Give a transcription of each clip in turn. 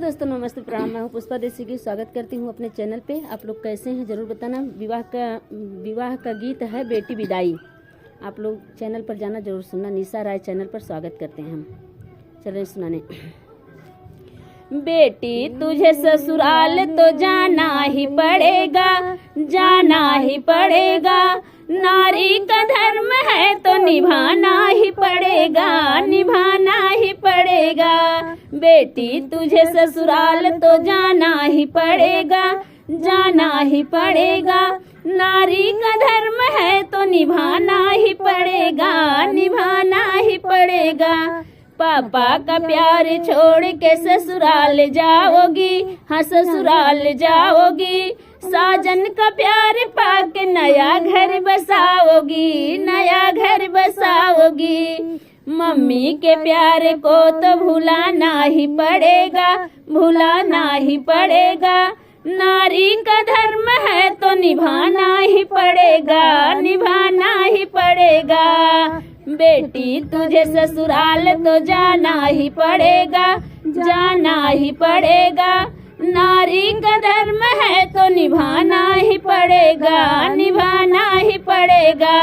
Hello दोस्तों, नमस्ते, प्रणाम। मैं हूँ पुष्पा देसी की स्वागत करती हूँ अपने चैनल पे। आप लोग कैसे हैं ज़रूर बताना। विवाह का गीत है बेटी विदाई। आप लोग चैनल पर जाना जरूर सुनना। निशा राय चैनल पर स्वागत करते हैं हम। चलिए सुनाने। बेटी तुझे ससुराल तो जाना ही पड़ेगा, जाना ही पड़ेगा। नारी का धर्म है तो निभाना ही पड़ेगा, निभाना ही पड़ेगा। बेटी तुझे ससुराल तो जाना ही पड़ेगा, जाना ही पड़ेगा। नारी का धर्म है तो निभाना ही पड़ेगा, निभाना ही पड़ेगा। पापा का प्यार छोड़ के ससुराल जाओगी, हाँ ससुराल जाओगी। साजन का प्यार पाके नया घर बसाओगी, नया घर बसाओगी। मम्मी के प्यार को तो भुलाना ही पड़ेगा, भुलाना ही पड़ेगा। नारी का धर्म है तो निभाना ही पड़ेगा, निभाना ही पड़ेगा। बेटी तुझे ससुराल तो जाना ही पड़ेगा, जाना ही पड़ेगा। नारी का धर्म है तो निभाना ही पड़ेगा, निभाना ही पड़ेगा।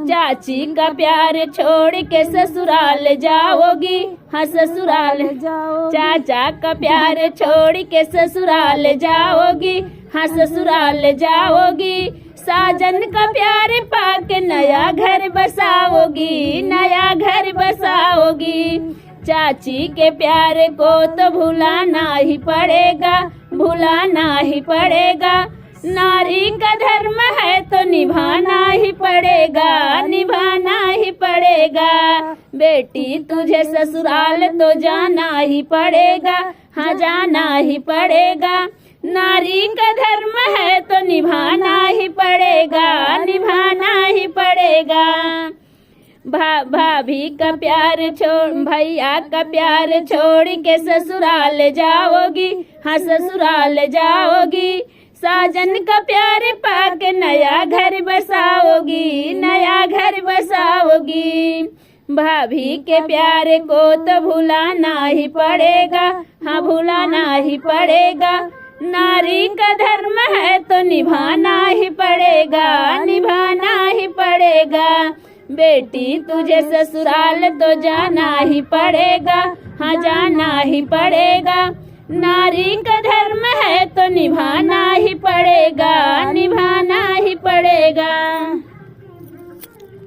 चाची का प्यार छोड़ के ससुराल जाओगी, हाँ ससुराल जाओ। चाचा का प्यार छोड़ के ससुराल जाओगी, हाँ ससुराल जाओगी। साजन का प्यार पाके नया घर बसाओगी, नया घर बसाओगी। चाची के प्यार को तो भुलाना ही पड़ेगा, भुलाना ही पड़ेगा। नारी का धर्म है तो निभाना ही पड़ेगा, निभाना ही पड़ेगा। बेटी तुझे ससुराल तो जाना ही पड़ेगा, हाँ जाना ही पड़ेगा। नारी का धर्म है तो निभाना ही पड़ेगा, निभाना ही पड़ेगा। भाभी का प्यार छोड़, भैया का प्यार छोड़ के ससुराल जाओगी, हाँ ससुराल जाओगी। साजन का प्यार पाके नया घर बसाओगी, नया घर बसाओगी। भाभी के प्यार को तो भुलाना ही पड़ेगा, हाँ भुलाना ही पड़ेगा। नारी का धर्म है तो निभाना ही पड़ेगा, निभाना ही पड़ेगा। बेटी तुझे ससुराल तो जाना ही पड़ेगा, हाँ जाना ही पड़ेगा। नारी का धर्म है तो निभाना ही पड़ेगा, निभाना ही पड़ेगा।